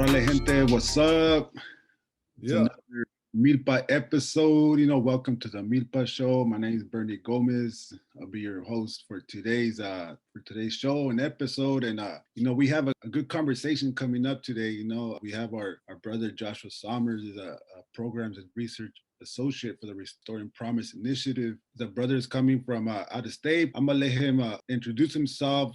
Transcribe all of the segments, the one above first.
Orale gente, what's up? It's another MILPA episode. Welcome to the MILPA show. My name is Bernie Gomez. I'll be your host for today's show and episode. And we have a good conversation coming up today. We have our brother Joshua Sommers, is a programs and research associate for the Restoring Promise Initiative. The brother is coming from out of state. I'm gonna let him introduce himself.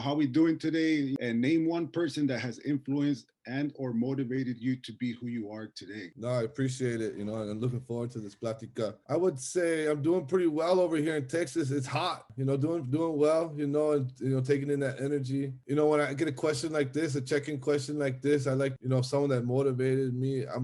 How we doing today, and name one person that has influenced and or motivated you to be who you are today. No, I appreciate it. And I'm looking forward to this plática. I would say I'm doing pretty well over here in Texas. It's hot, doing well, and taking in that energy. When I get a question like this, a check-in question like this, I like, someone that motivated me. I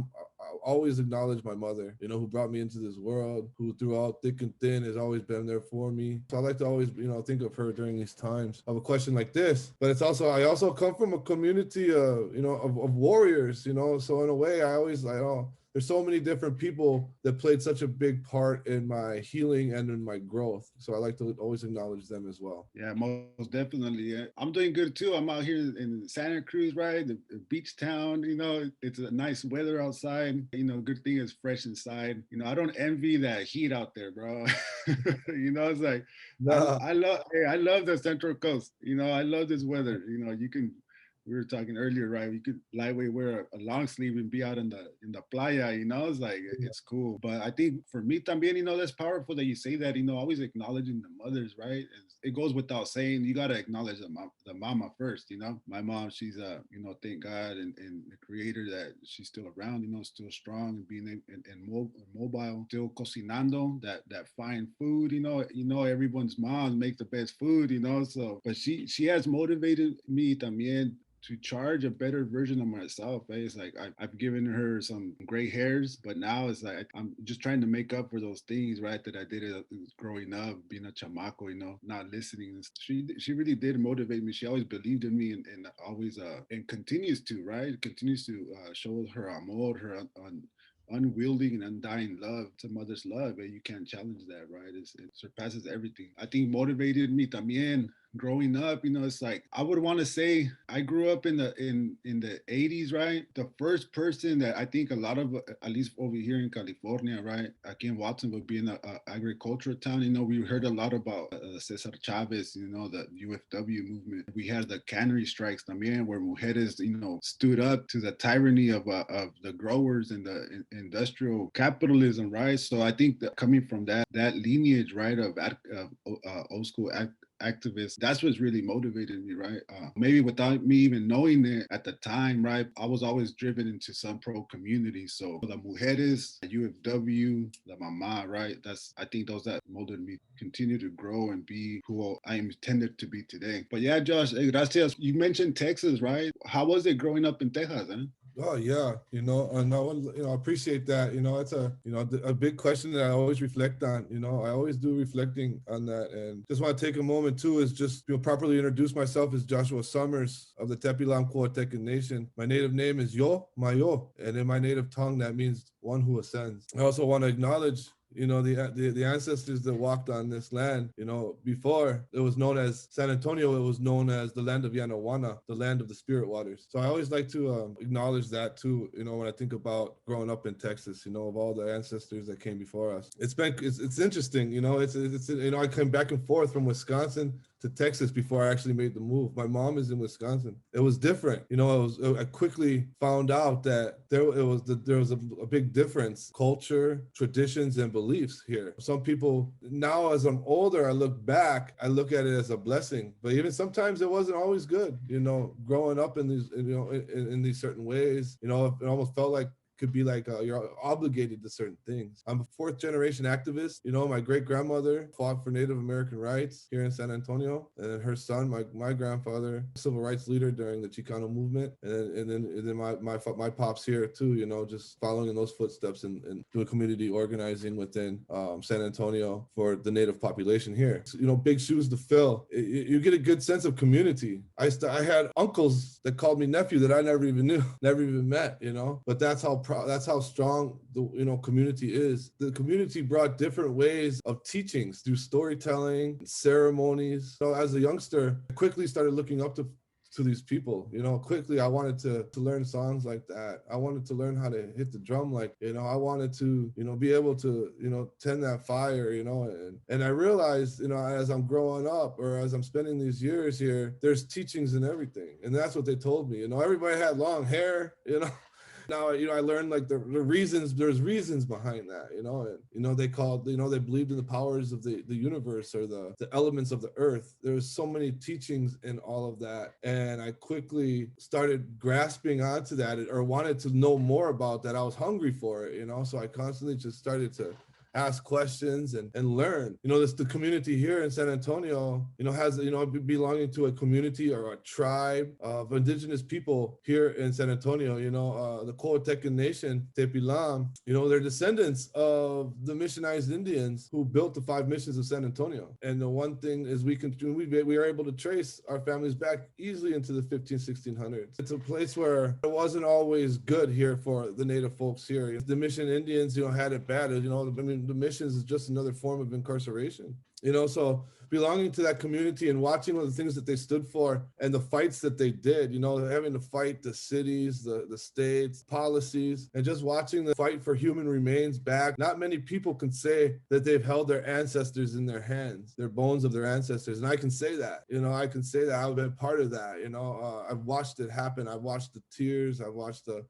always acknowledge my mother, who brought me into this world, who throughout thick and thin has always been there for me. So I like to always, think of her during these times of a question like this. But I also come from a community, of warriors, so in a way, there's so many different people that played such a big part in my healing and in my growth. So I like to always acknowledge them as well. Yeah, most definitely. Yeah. I'm doing good too. I'm out here in Santa Cruz, right? The beach town, it's a nice weather outside. Good thing is fresh inside. I don't envy that heat out there, bro. It's like, no. I love the Central Coast. I love this weather. We were talking earlier, right? We could lightweight wear a long sleeve and be out in the playa, it's like, it's cool. But I think for me también, that's powerful that you say that, always acknowledging the mothers, right? It goes without saying, you got to acknowledge the mama first, My mom, she's, thank God and the creator that she's still around, still strong and being and mobile, still cocinando that fine food, everyone's mom make the best food, so, but she has motivated me también to charge a better version of myself. It's like I've given her some gray hairs, but now it's like I'm just trying to make up for those things, right, that I did growing up, being a chamaco, not listening. She really did motivate me. She always believed in me and always and continues to, right? Continues to show her amor, her unwielding and undying love. It's a mother's love, and you can't challenge that, right? It surpasses everything. I think motivated me también growing up. It's like I would want to say I grew up in the 80s, right? The first person that I think a lot of, at least over here in California, right, aquí in Watsonville, being an agricultural town, we heard a lot about Cesar Chavez, the UFW movement. We had the cannery strikes también, where mujeres, stood up to the tyranny of the growers and the industrial capitalism, right? So I think that coming from that lineage, right, of old school activists, that's what's really motivated me, right? Maybe without me even knowing it at the time, right? I was always driven into some pro community. So the mujeres, the UFW, the mama, right? I think those that molded me continue to grow and be who I am intended to be today. But yeah, Josh, gracias. You mentioned Texas, right? How was it growing up in Texas, huh? Oh yeah, and I appreciate that. It's a big question that I always reflect on. I always do reflecting on that, and just want to take a moment too is just properly introduce myself as Joshua Sommers of the Tāp Pīlam Coahuiltecan Nation. My native name is Mayo, and in my native tongue that means one who ascends. I also want to acknowledge the ancestors that walked on this land. Before it was known as San Antonio, it was known as the land of Yanaguana, the land of the spirit waters. So I always like to acknowledge that too, when I think about growing up in Texas, of all the ancestors that came before us. It's interesting, I came back and forth from Wisconsin to Texas before I actually made the move. My mom is in Wisconsin. It was different. I quickly found out that there was a big difference, culture, traditions, and beliefs here. Some people, now as I'm older, I look back, I look at it as a blessing, but even sometimes it wasn't always good, growing up in these, in these certain ways, it almost felt like could be like you're obligated to certain things. I'm a fourth generation activist. My great grandmother fought for Native American rights here in San Antonio, and then her son, my grandfather, civil rights leader during the Chicano movement, and then my pops here too. Just following in those footsteps and doing community organizing within San Antonio for the Native population here. So, big shoes to fill. You get a good sense of community. I had uncles that called me nephew that I never even knew, never even met. But that's how strong the community is. The community brought different ways of teachings through storytelling, ceremonies. So as a youngster, I quickly started looking up to to these people. You know, quickly I wanted to learn songs like that. I wanted to learn how to hit the drum, like, you know, I wanted to, you know, be able to, you know, tend that fire, you know, and I realized, you know, as I'm growing up or as I'm spending these years here, there's teachings in everything. And that's what they told me. You know, everybody had long hair, you know. Now, you know, I learned like the reasons, there's reasons behind that, you know, and, you know, they called, you know, they believed in the powers of the universe or the elements of the earth. There's so many teachings in all of that. And I quickly started grasping onto that or wanted to know more about that. I was hungry for it, you know, so I constantly just started to ask questions and learn. You know, the community here in San Antonio, you know, has, you know, belonging to a community or a tribe of indigenous people here in San Antonio, you know, the Coahuiltecan Nation, Tāp Pīlam, you know, they're descendants of the missionized Indians who built the 5 missions of San Antonio. And the one thing is we are able to trace our families back easily into the 1600s. It's a place where it wasn't always good here for the native folks here. The mission Indians, you know, had it bad. You know, I mean, the missions is just another form of incarceration, you know, so belonging to that community and watching all the things that they stood for and the fights that they did, you know, having to fight the cities, the states, policies, and just watching the fight for human remains back. Not many people can say that they've held their ancestors in their hands, their bones of their ancestors. And I can say that, you know, I can say that I've been part of that, you know, I've watched it happen. I've watched the tears. I've watched the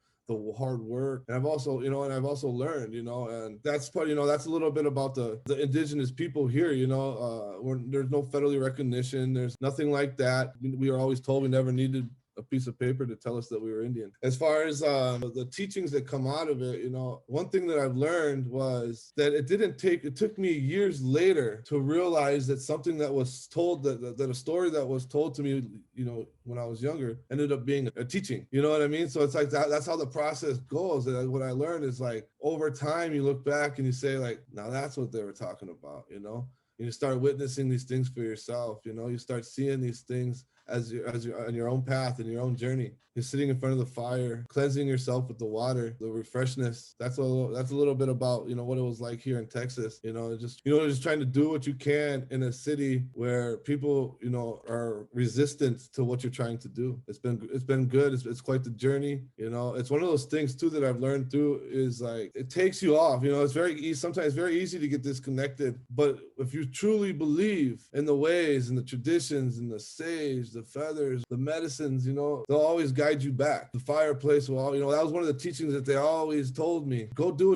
hard work. And I've also, you know, and I've also learned, you know, and that's part, you know, that's a little bit about the indigenous people here, you know, there's no federally recognition. There's nothing like that. We are always told we never needed a piece of paper to tell us that we were Indian. As far as the teachings that come out of it, you know, one thing that I've learned was that it took me years later to realize that something that was told, that a story that was told to me, you know, when I was younger, ended up being a teaching. You know what I mean? So it's like that's how the process goes. And what I learned is like over time, you look back and you say like, now that's what they were talking about, you know? You start witnessing these things for yourself, you know, you start seeing these things as you're on your own path and your own journey. You're sitting in front of the fire, cleansing yourself with the water, the refreshness. That's a little bit about, you know, what it was like here in Texas. You know, just trying to do what you can in a city where people, you know, are resistant to what you're trying to do. It's been good. It's quite the journey. You know, it's one of those things too that I've learned through is like it takes you off. You know, it's very easy. Sometimes very easy to get disconnected. But if you truly believe in the ways and the traditions and the sage, the feathers, the medicines, you know, they'll always guide you back. The fireplace will, you know, that was one of the teachings that they always told me. Go do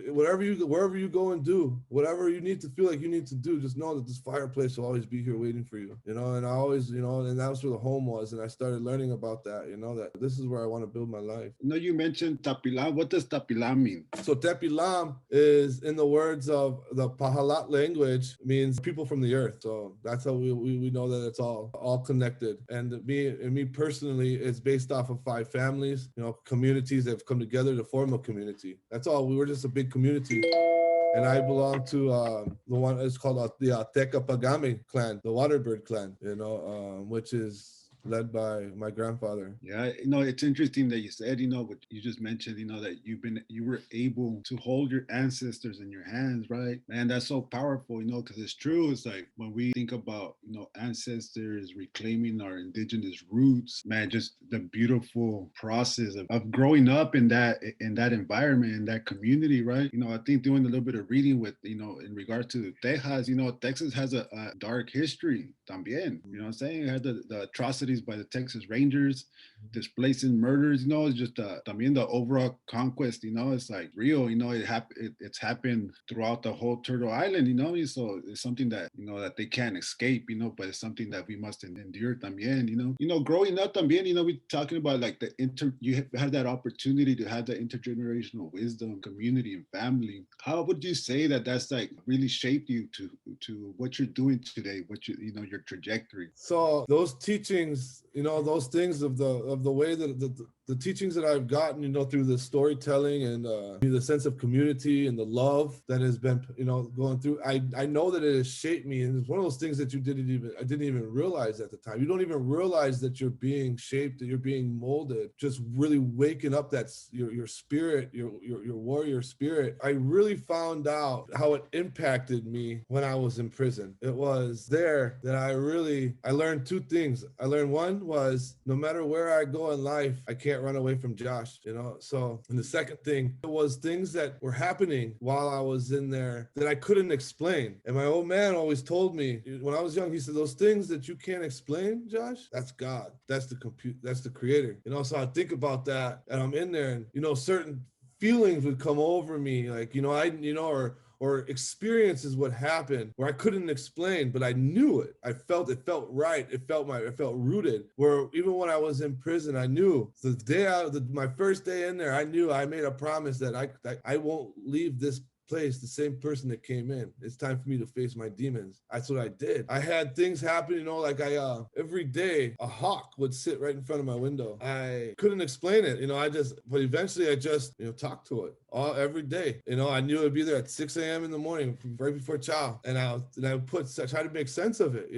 wherever you go and do, whatever you need to feel like you need to do, just know that this fireplace will always be here waiting for you. You know, and I always, you know, and that was where the home was. And I started learning about that, you know, that this is where I want to build my life. You know, you mentioned Tāp Pīlam. What does Tāp Pīlam mean? So Tāp Pīlam is, in the words of the Pahalat language, means people from the earth. So that's how we know that it's all connected. And me personally, it's based off of 5 families, you know, communities that have come together to form a community. That's all. We were just a big community. And I belong to the one, it's called the Teka Pagame clan, the Waterbird clan, you know, which is led by my grandfather. Yeah, you know, it's interesting that you said, you know, what you just mentioned, you know, that you were able to hold your ancestors in your hands, right? Man, that's so powerful, you know, because it's true. It's like when we think about, you know, ancestors reclaiming our indigenous roots, man, just the beautiful process of growing up in that environment, in that community, right? You know, I think doing a little bit of reading with, you know, in regard to Texas, you know, Texas has a dark history también, you know what I'm saying? It had the atrocities by the Texas Rangers, displacing murders, you know, it's just también the overall conquest, you know, it's like real, you know, it's happened throughout the whole Turtle Island, you know, so it's something that, you know, that they can't escape, you know, but it's something that we must endure también, you know, growing up también, you know, we talking about like you have that opportunity to have that intergenerational wisdom, community and family. How would you say that that's like really shaped you to what you're doing today, you know, your trajectory? So those teachings, you know, those things of the way that the teachings that I've gotten, through the storytelling and the sense of community and the love that has been, going through, I know that it has shaped me. And it's one of those things that I didn't even realize at the time. You don't even realize that you're being shaped, that you're being molded, just really waking up that your spirit, your warrior spirit. I really found out how it impacted me when I was in prison. It was there that I learned two things. I learned one was no matter where I go in life, I can't run away from Josh, So, and the second thing, it was things that were happening while I was in there that I couldn't explain. And my old man always told me when I was young, he said, those things that you can't explain, Josh, that's God. That's the creator. So I think about that and I'm in there and, certain feelings would come over me. Like, or experiences would happen where I couldn't explain, but I knew it. I felt it felt right. It felt rooted. Where even when I was in prison, I knew my first day in there, I knew I made a promise that I won't leave this place the same person that came in. It's time for me to face my demons. That's what I did. I had things happen, like every day a hawk would sit right in front of my window. I couldn't explain it, but eventually I just, talked to it every day. I knew it would be there at 6 a.m. in the morning, right before chow. And I would try to make sense of it,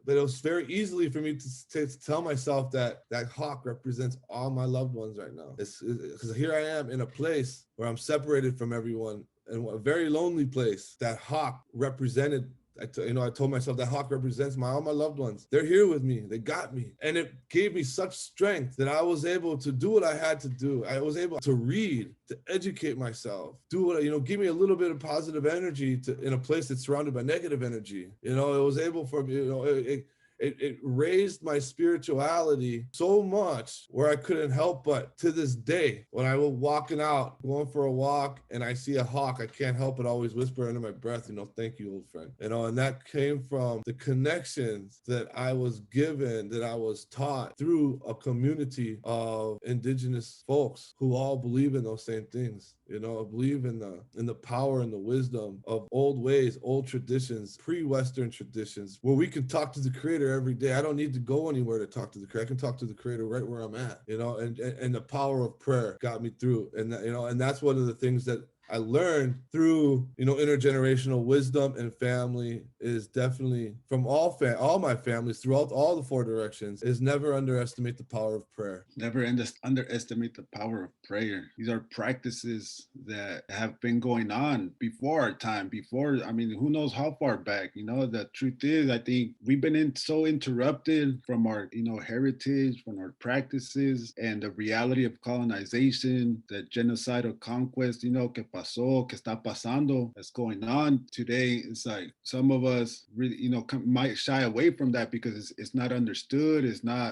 but it was very easily for me to tell myself that hawk represents all my loved ones right now. It's because here I am in a place where I'm separated from everyone, in a very lonely place. That hawk represented, I told myself that hawk represents all my loved ones. They're here with me. They got me. And it gave me such strength that I was able to do what I had to do. I was able to read, to educate myself, do what, give me a little bit of positive energy in a place that's surrounded by negative energy. It was able for me, it raised my spirituality so much where I couldn't help but to this day, when I was walking out, going for a walk, and I see a hawk, I can't help but always whisper under my breath, thank you, old friend. And that came from the connections that I was given, that I was taught through a community of indigenous folks who all believe in those same things. I believe in the power and the wisdom of old ways, old traditions, pre-Western traditions, where we can talk to the creator every day. I don't need to go anywhere to talk to the creator. I can talk to the creator right where I'm at, and the power of prayer got me through. And and that's one of the things that I learned through, intergenerational wisdom and family is definitely from all my families throughout all the four directions is never underestimate the power of prayer. Never underestimate the power of prayer. These are practices that have been going on before our time, who knows how far back, the truth is, I think we've been so interrupted from our, heritage, from our practices and the reality of colonization, the genocidal conquest, que pasó, que está pasando, that's going on today. It's like some of us really, might shy away from that because it's not understood.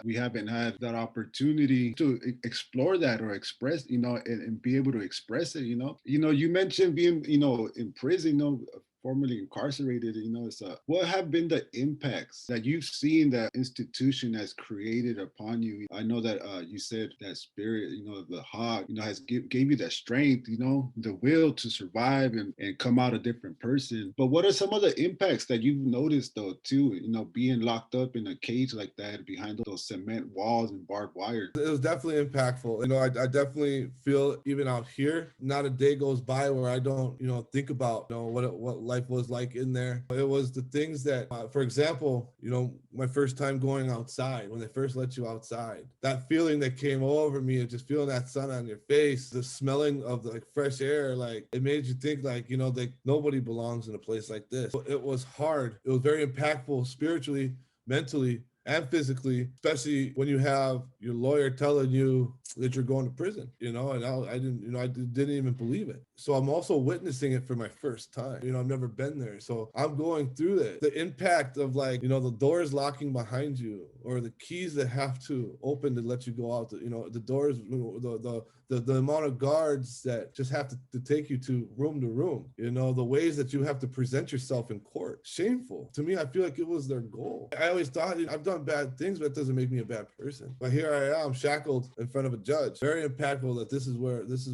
We haven't had that opportunity to explore that or express, and be able to express it, You mentioned being, in prison, formerly incarcerated, what have been the impacts that you've seen that institution has created upon you? I know that you said that spirit, the hawk, has gave you that strength, the will to survive and come out a different person. But what are some of the impacts that you've noticed though too, being locked up in a cage like that behind those cement walls and barbed wire? It was definitely impactful. I definitely feel even out here, not a day goes by where I don't, think about, what life was like in there. It was the things that, for example, my first time going outside, when they first let you outside, that feeling that came over me and just feeling that sun on your face, the smelling of the fresh air, it made you think that nobody belongs in a place like this. It was hard. It was very impactful spiritually, mentally, and physically, especially when you have your lawyer telling you that you're going to prison, and I didn't even believe it. So I'm also witnessing it for my first time. I've never been there. So I'm going through it. The impact of the doors locking behind you or the keys that have to open to let you go out, the doors, the amount of guards that just have to take you to room, the ways that you have to present yourself in court. Shameful. To me, I feel like it was their goal. I always thought I've done bad things, but it doesn't make me a bad person. But here I am shackled in front of a judge. Very impactful that this is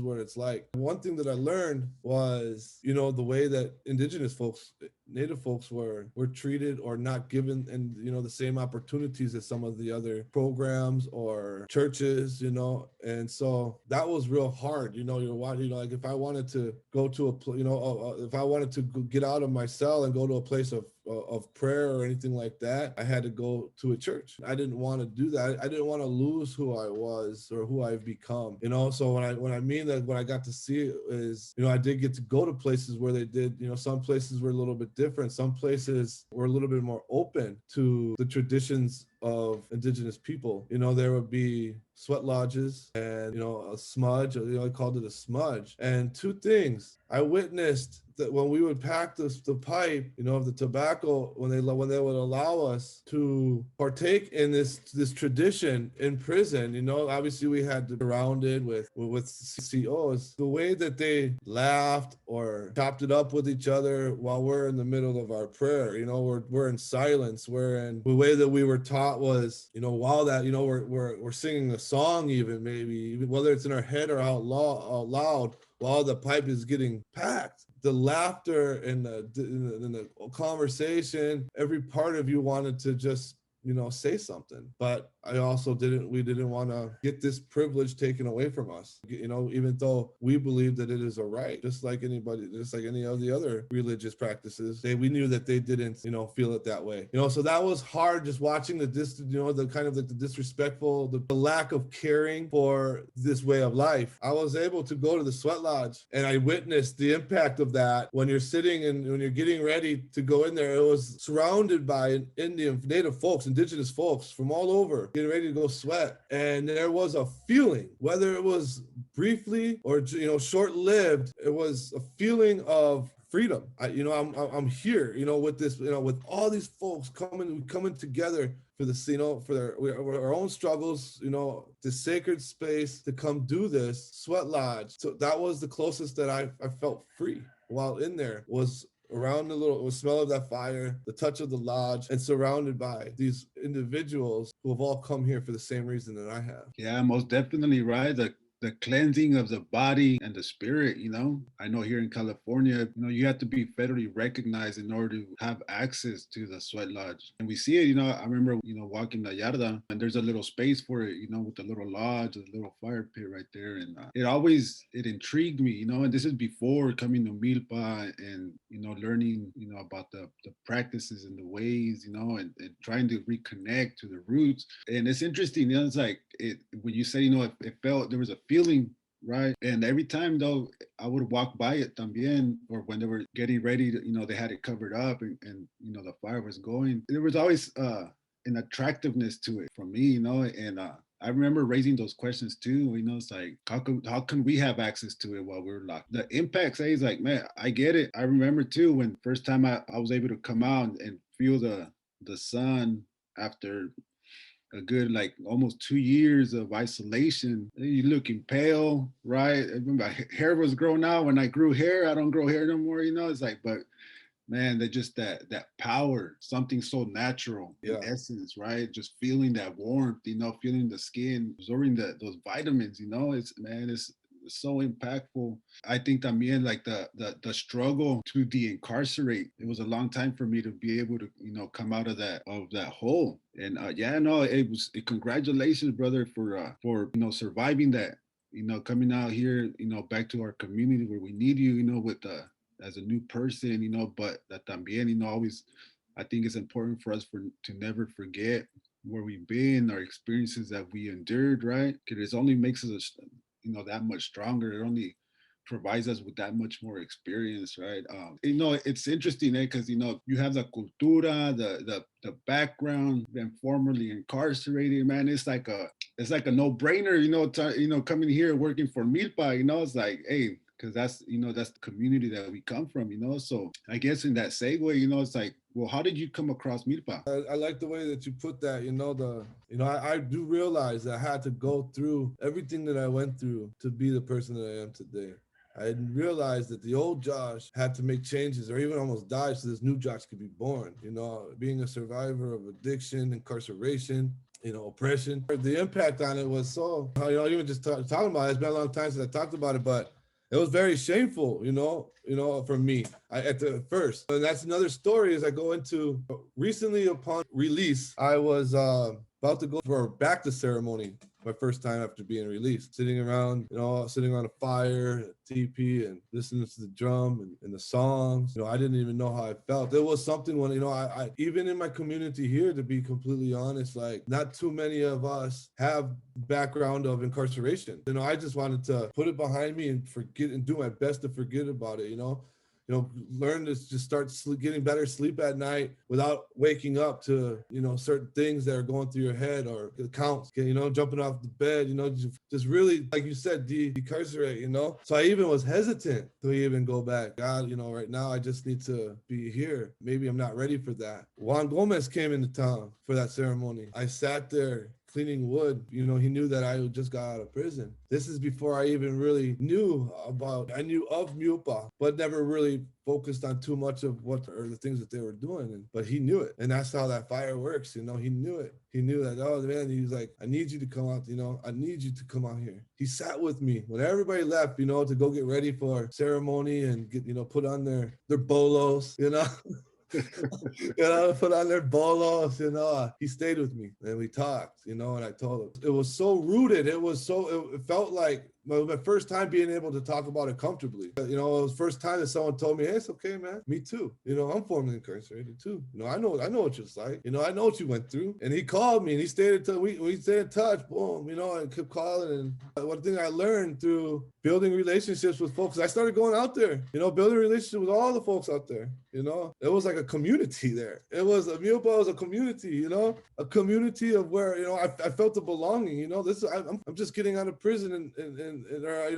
what it's like. One thing that I learned was, the way that indigenous folks Native folks were treated or not given, and the same opportunities as some of the other programs or churches, and so that was real hard. Like if I wanted to go to if I wanted to get out of my cell and go to a place of prayer or anything like that, I had to go to a church. I didn't want to do that. I didn't want to lose who I was or who I've become. So when I mean that, what I got to see is, I did get to go to places where they did, some places were a little bit different. Some places were a little bit more open to the traditions of indigenous people. There would be sweat lodges and, a smudge, I called it a smudge. And two things I witnessed, that when we would pack the pipe, of the tobacco, when they would allow us to partake in this tradition in prison, obviously we had to be surrounded with COs. The way that they laughed or chopped it up with each other while we're in the middle of our prayer, we're in silence. The way that we were taught was, while that, we're singing a song, even whether it's in our head or out loud, while the pipe is getting packed. The laughter and the conversation, every part of you wanted to just, say something. But we didn't want to get this privilege taken away from us, even though we believe that it is a right, just like any of the other religious practices. We knew that they didn't, feel it that way. So that was hard, just watching the kind of like the disrespectful, the lack of caring for this way of life. I was able to go to the sweat lodge and I witnessed the impact of that. When you're sitting and when you're getting ready to go in there, it was surrounded by Native folks, indigenous folks from all over, getting ready to go sweat. And there was a feeling, whether it was briefly or short-lived, it was a feeling of freedom. I'm here, with this, with all these folks coming together for this, for our own struggles, the sacred space to come do this sweat lodge. So that was the closest that I felt free while in there, was around the smell of that fire, the touch of the lodge, and surrounded by these individuals who have all come here for the same reason that I have. Yeah, most definitely, right? The cleansing of the body and the spirit, I know here in California, you have to be federally recognized in order to have access to the sweat lodge. And we see it, I remember, walking the yarda, and there's a little space for it, with the little lodge, a little fire pit right there. And it intrigued me, and this is before coming to Milpa and, learning, about the practices and the ways, and trying to reconnect to the roots. And it's interesting, it's like, when you say, it felt, there was a feeling, right? And every time though, I would walk by it también, or when they were getting ready to, they had it covered up and the fire was going. There was always an attractiveness to it for me, and I remember raising those questions too. It's like, how can we have access to it while we're locked? The impact is like, man, I get it. I remember too when first time I was able to come out and feel the sun after a good like almost 2 years of isolation. You looking pale, right? My hair was growing out. When I grew hair, I don't grow hair no more. It's like, but man, they just that power, something so natural in essence, right? Just feeling that warmth, feeling the skin, absorbing those vitamins, it's so impactful. I think también like the struggle to de-incarcerate. It was a long time for me to be able to, come out of that hole. And congratulations, brother, for surviving that, coming out here, back to our community where we need you, with as a new person, but that también, always, I think it's important for us to never forget where we've been, our experiences that we endured, right? Because it only makes us, that much stronger. It only provides us with that much more experience, right? It's interesting, because you have the cultura, the background, been formerly incarcerated, man. It's like a no-brainer, coming here working for Milpa, it's like, hey, because that's that's the community that we come from, so I guess in that segue, it's like, well, how did you come across Milpa? I like the way that you put that. I do realize that I had to go through everything that I went through to be the person that I am today. I didn't realize that the old Josh had to make changes or even almost die so this new Josh could be born. Being a survivor of addiction, incarceration, oppression. The impact on it was so, even just talking about it, it's been a long time since I talked about it, but It was very shameful, for me at the first. And that's another story as I go into recently upon release. I was about to go for a back to ceremony, my first time after being released, sitting around, sitting on a fire, a teepee, and listening to the drum and the songs. I didn't even know how I felt. There was something when, I even in my community here, to be completely honest, like not too many of us have background of incarceration. I just wanted to put it behind me and forget and do my best to forget about it, learn to just start getting better sleep at night without waking up to, certain things that are going through your head or accounts, jumping off the bed, just really, like you said, decarcerate, So I even was hesitant to even go back. God, right now I just need to be here. Maybe I'm not ready for that. Juan Gomez came into town for that ceremony. I sat there cleaning wood. He knew that I just got out of prison. This is before I even really I knew of MILPA, but never really focused on too much of the things that they were doing. But he knew it. And that's how that fire works. He knew it. He knew that, oh man, he was like, I need you to come out, I need you to come out here. He sat with me when everybody left, to go get ready for ceremony and get, put on their bolos, put on their bolos, he stayed with me and we talked, and I told him it was so rooted. It felt like my first time being able to talk about it comfortably. It was the first time that someone told me, hey, it's okay, man. Me too. I'm formerly incarcerated too. I know what it's like. I know what you went through. And he called me and he stayed until we stayed in touch. Boom, and kept calling. And one thing I learned through building relationships with folks, I started going out there, building relationships with all the folks out there. It was like a community there. MILPA was a community, a community of where, I felt the belonging, I'm just getting out of prison and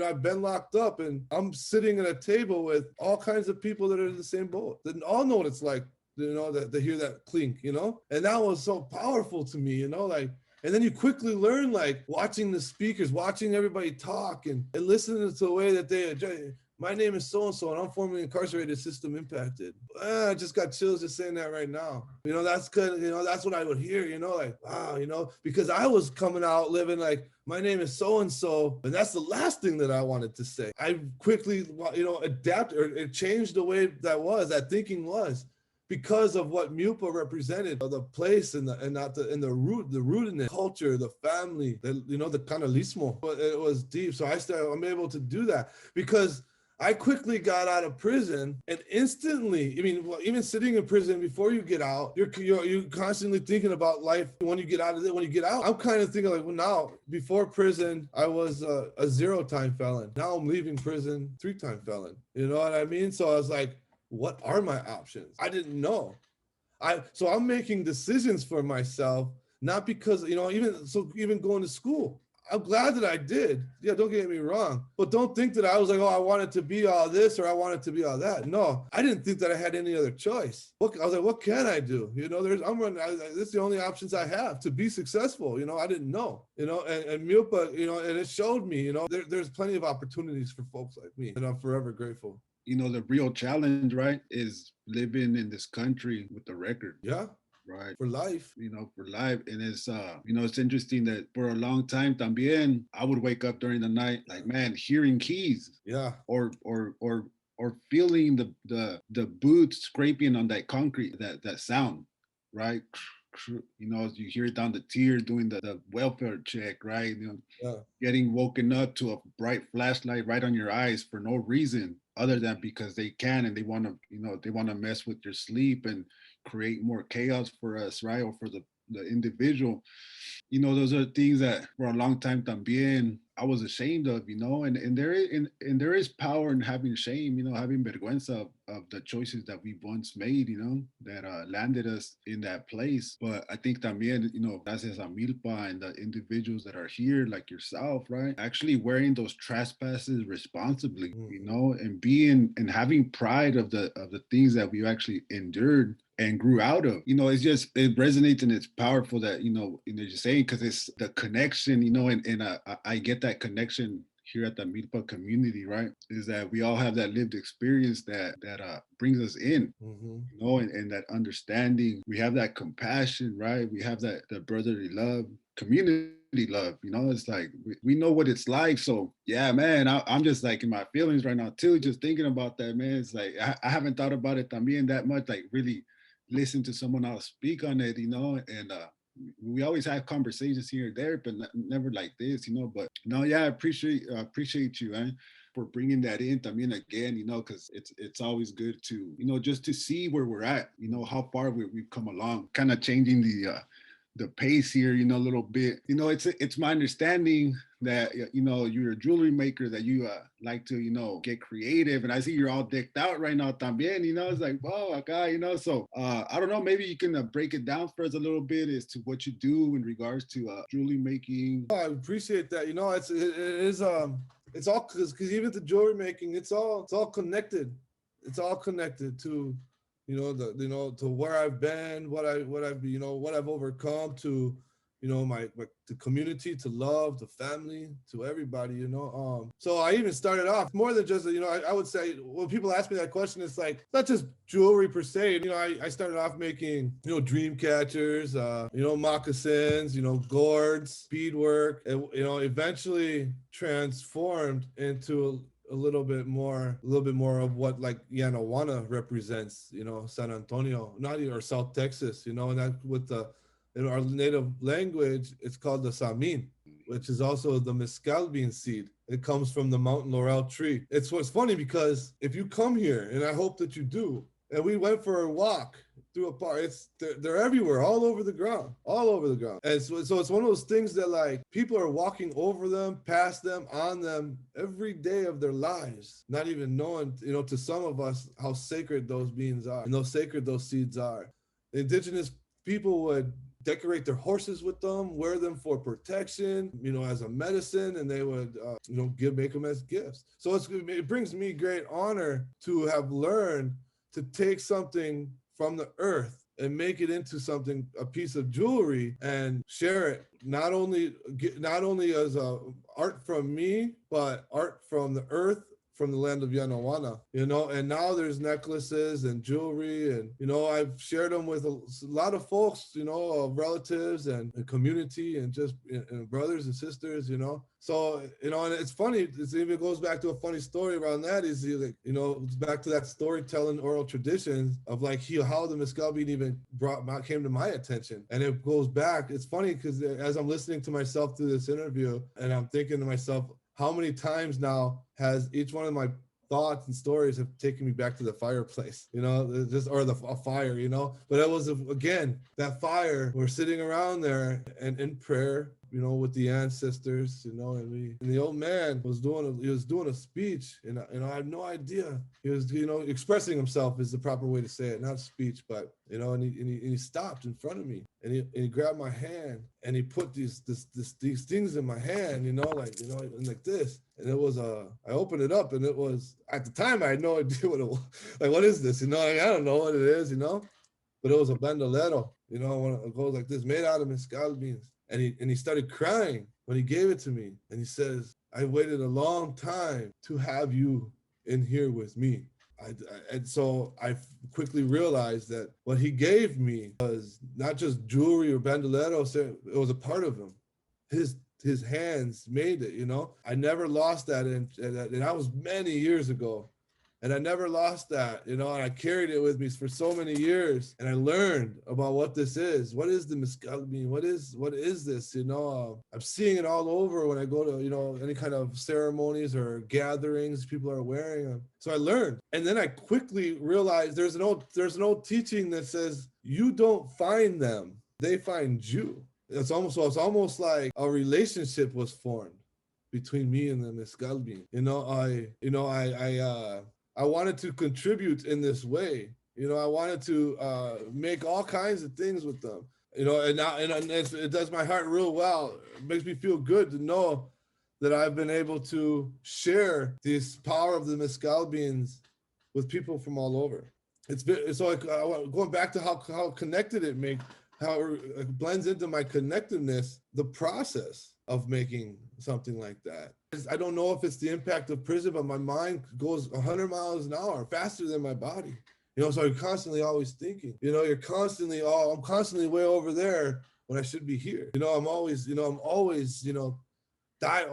I've been locked up and I'm sitting at a table with all kinds of people that are in the same boat, that all know what it's like, that they hear that clink, and that was so powerful to me, and then you quickly learn, like watching the speakers, watching everybody talk and listening to the way that they adjust. My name is so-and-so, and I'm formerly incarcerated, system impacted. I just got chills just saying that right now. That's good. That's what I would hear, like, wow, because I was coming out living like, my name is so-and-so, and that's the last thing that I wanted to say. I quickly, adapted or it changed the way that thinking was. Because of what MILPA represented, the place and the root in the culture, the family, the canalismo. It was deep. So I'm able to do that because I quickly got out of prison and instantly, even sitting in prison before you get out, you're constantly thinking about life when you get out of it. When you get out, I'm kind of thinking like, well, now before prison, I was a 0-time felon. Now I'm leaving prison, 3-time felon. You know what I mean? So I was like, what are my options? I didn't know. So I'm making decisions for myself, not because, even going to school. I'm glad that I did. Yeah, don't get me wrong. But don't think that I was like, oh, I wanted to be all this or I wanted to be all that. No, I didn't think that I had any other choice. I was like, what can I do? This is the only options I have to be successful. I didn't know, and MILPA, and it showed me, there's plenty of opportunities for folks like me, and I'm forever grateful. The real challenge, right, is living in this country with the record. Yeah. Right. For life. For life. And it's, it's interesting that for a long time también, I would wake up during the night, like, man, hearing keys. Yeah. Or feeling the boots scraping on that concrete, that sound, right? You hear it down the tier doing the welfare check, right? Yeah. Getting woken up to a bright flashlight right on your eyes for no reason other than because they can and they want to mess with your sleep and create more chaos for us, right? Or for the individual. Those are things that for a long time también I was ashamed of, and there is power in having shame, having vergüenza of the choices that we once made, that landed us in that place. But I think también, gracias a MILPA and the individuals that are here, like yourself, right? Actually wearing those trespasses responsibly, and being and having pride of the things that we've actually endured and grew out of. It resonates and it's powerful that, you're saying, because it's the connection, and I get that connection here at the Milpa community, right, is that we all have that lived experience that brings us in, and that understanding. We have that compassion, right? We have that brotherly love, community love. It's like we know what it's like. So yeah, man, I'm just like in my feelings right now too, just thinking about that, man. It's like I haven't thought about it también that much, like really listen to someone else speak on it, and we always have conversations here and there, but never like this, but no, yeah, I appreciate you, man, for bringing that in también again, because it's always good to, just to see where we're at, how far we've come along, kind of changing the pace here, a little bit. It's my understanding that, you're a jewelry maker, that you like to, get creative. And I see you're all decked out right now también, it's like, whoa, okay, so I don't know, maybe you can break it down for us a little bit as to what you do in regards to jewelry making. I appreciate that. It's all because even the jewelry making, it's all connected. It's all connected to to where I've been, what I've overcome, to my the community, to love, the family, to everybody, So I even started off more than just, I would say when people ask me that question, it's like not just jewelry per se. I started off making, dream catchers, moccasins, gourds, beadwork, and, eventually transformed into a little bit more of what like Yanawana represents, San Antonio, or South Texas, and that with in our native language, it's called the samin, which is also the mescal bean seed. It comes from the mountain laurel tree. It's what's funny because if you come here, and I hope that you do, and we went for a walk through a park, they're everywhere, all over the ground. And so it's one of those things that like people are walking over them, past them, on them every day of their lives, not even knowing, to some of us, how sacred those beans are and how sacred those seeds are. The indigenous people would decorate their horses with them, wear them for protection, as a medicine, and they would, make them as gifts. So it brings me great honor to have learned to take something from the earth and make it into something, a piece of jewelry, and share it, not only as art from me, but art from the earth, from the land of Yanawana, and now there's necklaces and jewelry, and, I've shared them with a lot of folks, relatives and community, and just brothers and sisters, So, and it's funny, it even goes back to a funny story around that, is it's back to that storytelling oral traditions of like how the mescal bean even came to my attention. And it goes back, it's funny because as I'm listening to myself through this interview, and I'm thinking to myself, how many times now has each one of my thoughts and stories have taken me back to the fireplace, a fire, but it was, again, that fire, we're sitting around there and in prayer, with the ancestors, and the old man was doing a speech, and I had no idea. He was, expressing himself is the proper way to say it, not speech, but, and he stopped in front of me, and he grabbed my hand, and he put these things in my hand, like this. And it was I opened it up, and it was, at the time I had no idea what it was. Like, what is this? I don't know what it is, but it was a bandolero, when it goes like this, made out of mescal beans. And he started crying when he gave it to me. And he says, I waited a long time to have you in here with me. And so I quickly realized that what he gave me was not just jewelry or bandoleros, it was a part of him. His hands made it, I never lost that, and that was many years ago. And I never lost that, and I carried it with me for so many years. And I learned about what this is. What is the mescal bean? What is this? I'm seeing it all over when I go to, any kind of ceremonies or gatherings, people are wearing them. So I learned. And then I quickly realized there's an old teaching that says, you don't find them, they find you. It's almost like a relationship was formed between me and the mescal bean. I wanted to contribute in this way. I wanted to make all kinds of things with them. And now it does my heart real well. It makes me feel good to know that I've been able to share this power of the mescal beans with people from all over. It's so like, going back to how connected it how it blends into my connectiveness, the process of making something like that. I don't know if it's the impact of prison, but my mind goes 100 miles an hour faster than my body. You know, so you're constantly always thinking, you know, I'm constantly way over there when I should be here. You know, I'm always, got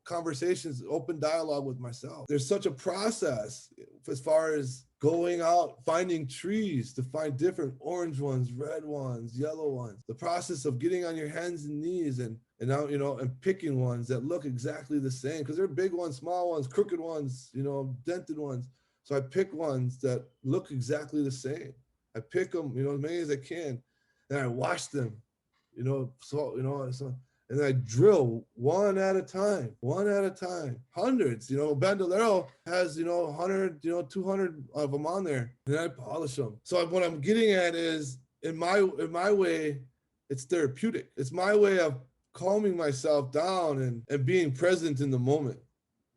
conversations, open dialogue with myself. There's such a process as far as going out, finding trees to find different orange ones, red ones, yellow ones. The process of getting on your hands and knees and now, you know, and picking ones that look exactly the same, because they're big ones, small ones, crooked ones, you know, dented ones. So I pick ones that look exactly the same. I pick them, you know, as many as I can, and I wash them, you know, and I drill one at a time, hundreds, you know. Bandolero has, you know, 100, you know, 200 of them on there, and I polish them. So what I'm getting at is, in my way, it's therapeutic. It's my way of calming myself down and being present in the moment.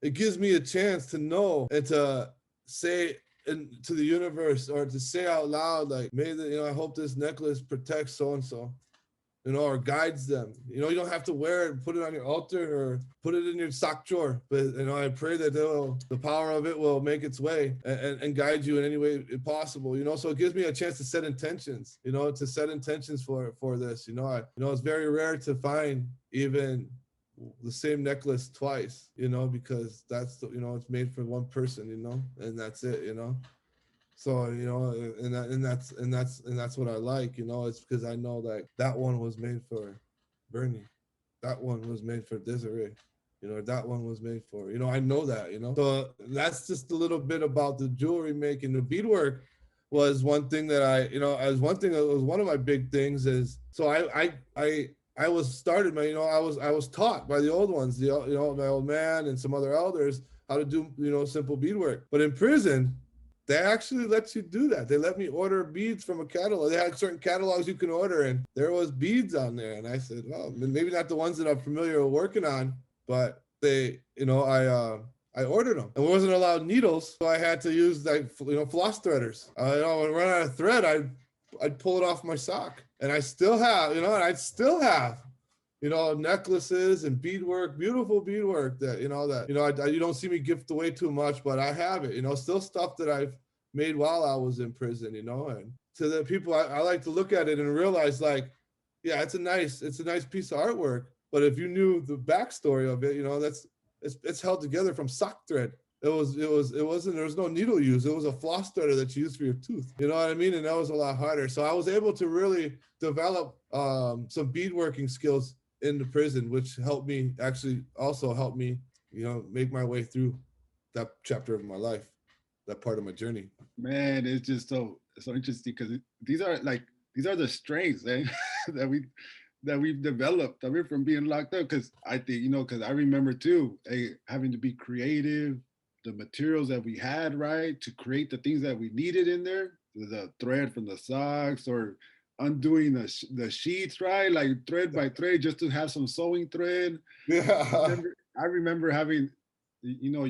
It gives me a chance to know and to say to the universe, or to say out loud, like, I hope this necklace protects so-and-so, you know, or guides them. You know, you don't have to wear it, put it on your altar or put it in your sock drawer. But, you know, I pray that the power of it will make its way and guide you in any way possible, you know. So it gives me a chance to set intentions, you know, for this, you know. It's very rare to find even the same necklace twice, you know, because it's made for one person, you know, and that's it, you know. So, you know, and that's what I like, you know. It's because I know that one was made for Bernie, that one was made for Desiree, you know, that one was made for, you know, I know that, you know. So that's just a little bit about the jewelry making. The beadwork was one thing that was one of my big things. Is so I was started, man, you know, I was taught by the old ones, you know, my old man and some other elders, how to do, you know, simple beadwork. But in prison, they actually let you do that. They let me order beads from a catalog. They had certain catalogs you can order, and there was beads on there. And I said, well, maybe not the ones that I'm familiar with working on, but I ordered them. And we wasn't allowed needles, so I had to use floss threaders. When I run out of thread, I'd pull it off my sock. And I still have, necklaces and beadwork, beautiful beadwork that you don't see me gift away too much, but I have it, you know, still stuff that I've made while I was in prison, you know. And to the people, I like to look at it and realize, like, yeah, it's a nice piece of artwork, but if you knew the backstory of it, you know, it's held together from sock thread. There was no needle use. It was a floss threader that you use for your tooth. You know what I mean? And that was a lot harder. So I was able to really develop some beadworking skills in the prison, which helped me, you know, make my way through that chapter of my life, that part of my journey. Man, it's just so interesting, because these are the strengths that we've developed, I mean, from being locked up. Because I think, you know, because I remember too, having to be creative, the materials that we had, right, to create the things that we needed in there, the thread from the socks, or undoing the sheets, right, like thread by thread, just to have some sewing thread. Yeah. I remember having, you know,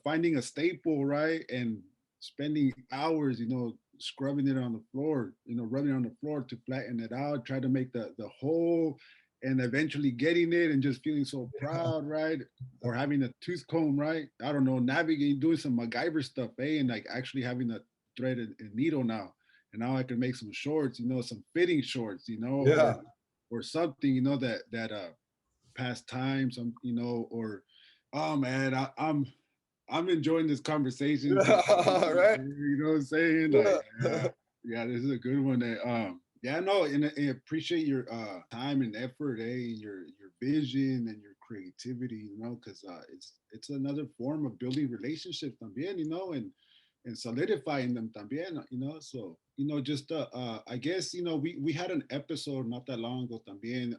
finding a staple, right, and spending hours, you know, scrubbing it on the floor, you know, rubbing it on the floor to flatten it out, try to make the hole, and eventually getting it and just feeling so proud, right? Or having a tooth comb, right? I don't know, navigating, doing some MacGyver stuff, and like actually having a thread and needle now. And now I can make some shorts, you know, some fitting shorts, you know, Yeah. or something, you know, that past time, some, you know, or, oh man, I'm enjoying this conversation. All right. You know what I'm saying? Like, yeah, this is a good one. Yeah, no, and I appreciate your time and effort, your vision and your creativity, you know, because it's another form of building relationships también, you know, and solidifying them también, you know. So, you know, just I guess, you know, we had an episode not that long ago también.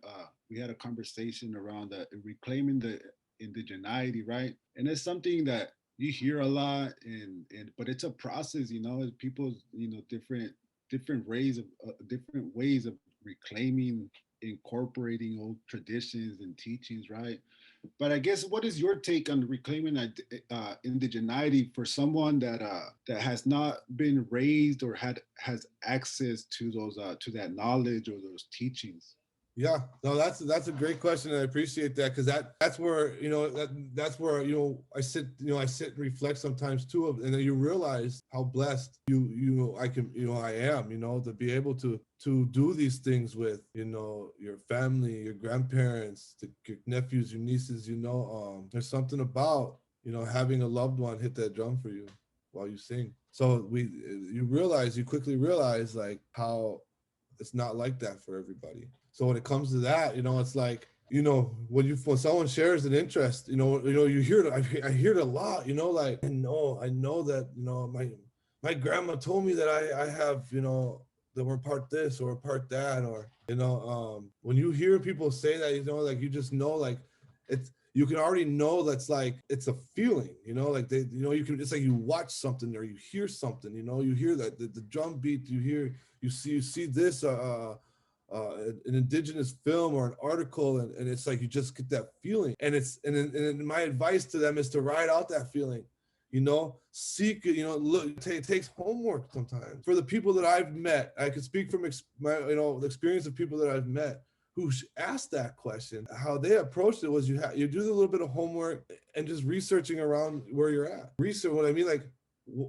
We had a conversation around reclaiming the indigeneity, right? And it's something that you hear a lot, and but it's a process, you know. People's, you know, different ways of reclaiming, incorporating old traditions and teachings, right? But I guess what is your take on reclaiming indigeneity for someone that has not been raised or has access to those to that knowledge or those teachings? Yeah, no, that's a great question, and I appreciate that because that's where that's where I sit and reflect sometimes too, and then you realize how blessed I am, to be able to do these things with your family, your grandparents, your nephews, your nieces. There's something about having a loved one hit that drum for you while you sing. So you quickly realize like how it's not like that for everybody. So when it comes to that, it's like, when someone shares an interest, you hear it. I hear it a lot, like I know that, my grandma told me that I have, that we're part this or part that, or, when you hear people say that, like you just know, like you can already know that's like, it's a feeling, like it's like you watch something or you hear something, you hear that the drum beat, you see this, an indigenous film or an article, and it's like you just get that feeling, and my advice to them is to ride out that feeling, seek it, look, it takes homework sometimes. For the people that I've met, I can speak from the experience of people that I've met who asked that question. How they approached it was you do a little bit of homework and just researching around where you're at. Research, what I mean, like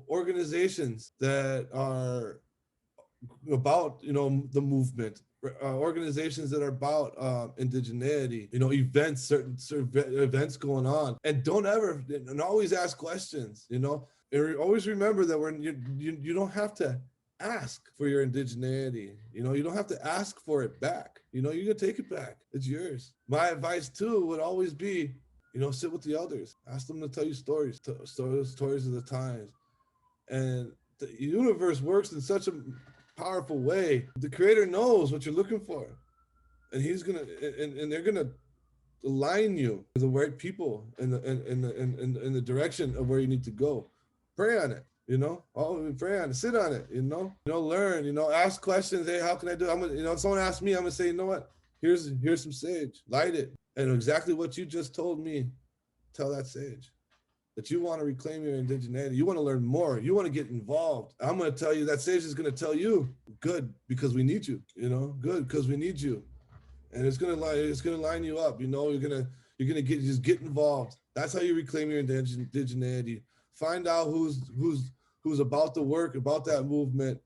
organizations that are about the movement, organizations that are about indigeneity, certain events going on, and don't ever and always ask questions, and always remember that when you don't have to ask for your indigeneity, you don't have to ask for it back, you can take it back, it's yours. My advice too would always be, sit with the elders, ask them to tell you stories of the times. And the universe works in such a powerful way. The creator knows what you're looking for, and and they're gonna align you to the right people in the direction of where you need to go. Pray on it, pray on it, sit on it, learn, ask questions. Hey, how can I do it? If someone asks me, I'm gonna say, you know what, here's some sage, light it, and exactly what you just told me, tell that sage that you want to reclaim your indigeneity, you want to learn more, you want to get involved. I'm going to tell you that sage is going to tell you, good, because we need you, good, because we need you. And it's going to line you up, you're going to get involved. That's how you reclaim your indigeneity. Find out who's about the work, about that movement.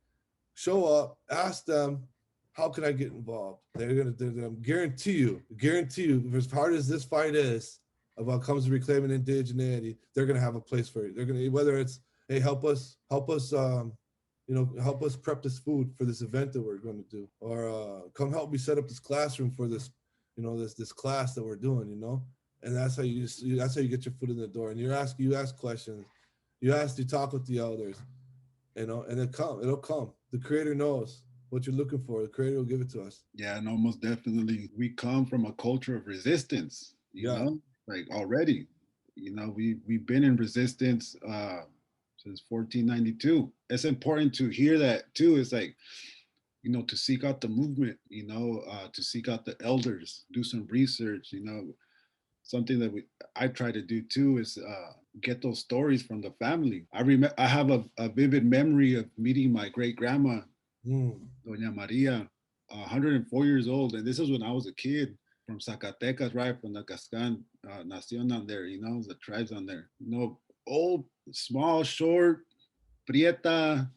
Show up, ask them, how can I get involved? They're going to guarantee you, as hard as this fight is, about comes to reclaiming indigeneity, they're going to have a place for you. They're going to, whether it's, hey, help us help us prep this food for this event that we're going to do, or come help me set up this classroom for this, this class that we're doing, and that's how you get your foot in the door. And you ask questions, you talk with the elders, and it'll come. The creator knows what you're looking for. The creator will give it to us. Yeah, no, most definitely. We come from a culture of resistance, like already, we've been in resistance since 1492. It's important to hear that too. It's like, to seek out the movement, to seek out the elders, do some research, something that I try to do too is get those stories from the family. I have a vivid memory of meeting my great grandma, Doña Maria, 104 years old, and this is when I was a kid, from Zacatecas, right, from the Cascan Nación on there, the tribes on there, old, small, short, prieta,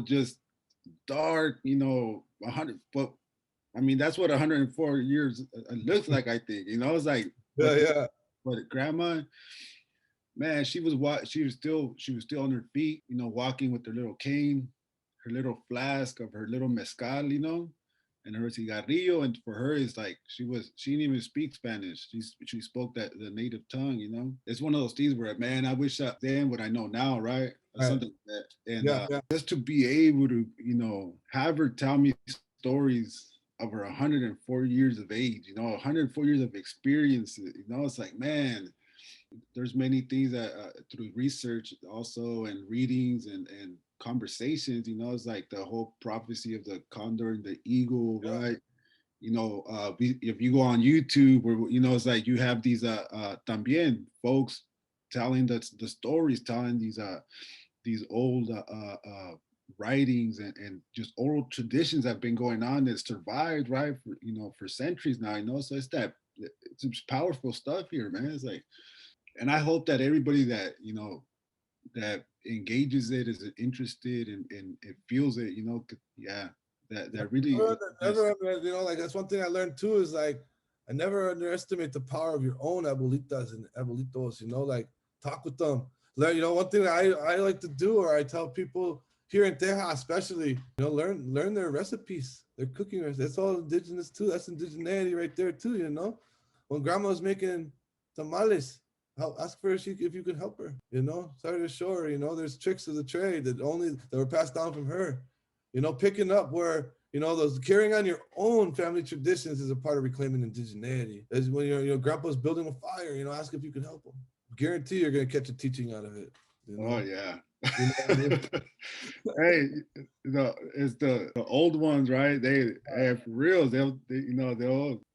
just dark, 100 foot. I mean, that's what 104 years looks like, I think, it's like, yeah. But grandma, man, she was still on her feet, walking with her little cane, her little flask of her little mezcal, and her cigarrillo. And for her, it's like she didn't even speak Spanish. She spoke the native tongue. It's one of those things where, man, I wish then what I know now, right? Right. Something like that. And just to be able to, have her tell me stories of her 104 years of age, 104 years of experience, it's like, man, there's many things that through research also and readings and conversations, it's like the whole prophecy of the condor and the eagle, right? you know, if you go on YouTube, or you know, it's like you have these también folks telling the stories, telling these old writings and just oral traditions that have been going on that survived, right, for, you know, for centuries now, you know. So it's just powerful stuff here, man. It's like, and I hope that everybody that, you know, that engages it, is interested and it feels it, you know. Yeah, that really You know, like that's one thing I learned too is like I never underestimate the power of your own abuelitas and abuelitos. You know, like talk with them. You know, one thing that I like to do, or I tell people here in Teja, especially, you know, learn their recipes, their cooking recipes. That's all indigenous too. That's indigeneity right there too. You know, when grandma's making tamales, ask her if you can help her. You know, sorry to show her. You know, there's tricks of the trade that were passed down from her. You know, picking up where, you know, those carrying on your own family traditions is a part of reclaiming indigeneity. As when your grandpa's building a fire, you know, ask if you can help him. Guarantee you're gonna catch a teaching out of it. You know? Oh yeah. You know what I mean? Hey, it's the old ones, right? For real, you know,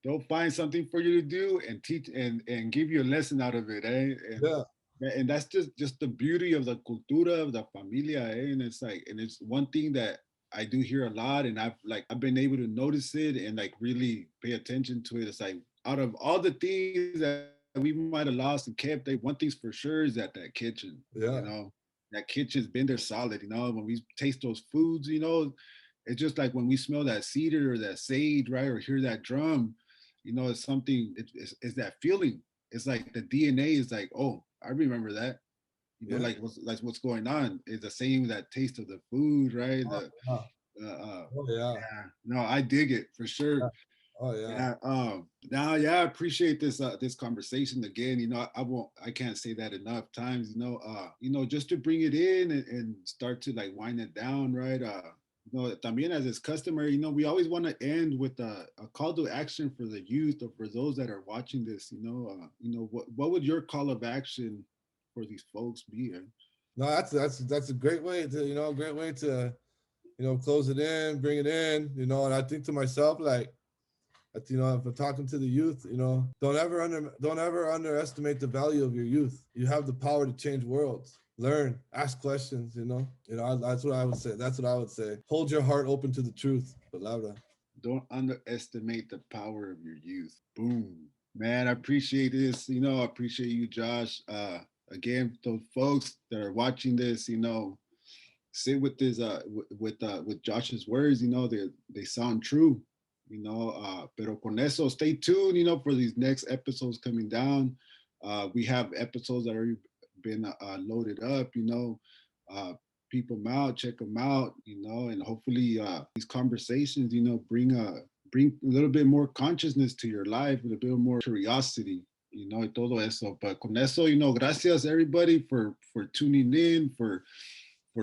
they'll find something for you to do and teach and give you a lesson out of it, eh? Yeah. And that's just the beauty of the cultura of the familia, eh? And it's like, and it's one thing that I do hear a lot, and I've been able to notice it and like really pay attention to it. It's like, out of all the things that we might have lost and kept, one thing's for sure is that kitchen, Yeah. you know, that kitchen's been there solid, you know. When we taste those foods, you know, it's just like when we smell that cedar or that sage, right, or hear that drum, you know, it's something. It's that feeling. It's like the DNA is like, oh, I remember that. You know, Yeah. like what's going on. It's the same, that taste of the food, right? Oh, oh yeah. Yeah, no, I dig it for sure. Yeah. Oh yeah. Yeah. Now, yeah, I appreciate this conversation again. You know, I can't say that enough times. You know, just to bring it in and start to like wind it down, right? You know, también as is customary, you know, we always want to end with a call to action for the youth or for those that are watching this. You know, what would your call of action for these folks be? No, that's a great way to, you know, you know, close it in, bring it in, you know. And I think to myself, like, you know, if I'm talking to the youth, you know, don't ever underestimate the value of your youth. You have the power to change worlds. Learn, ask questions, you know. That's what I would say. That's what I would say. Hold your heart open to the truth. Palabra. Don't underestimate the power of your youth. Boom. Man, I appreciate this. You know, I appreciate you, Josh. Again, those folks that are watching this, you know, sit with this with Josh's words, you know, they sound true. You know, pero con eso, stay tuned, you know, for these next episodes coming down. We have episodes that are been loaded up, you know. Peep them out, check them out, you know, and hopefully these conversations, you know, bring a little bit more consciousness to your life, a little bit more curiosity, you know, y todo eso. But con eso, you know, gracias everybody for tuning in, for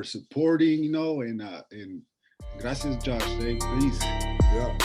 supporting, you know, and gracias, Josh. Hey, peace. Yeah.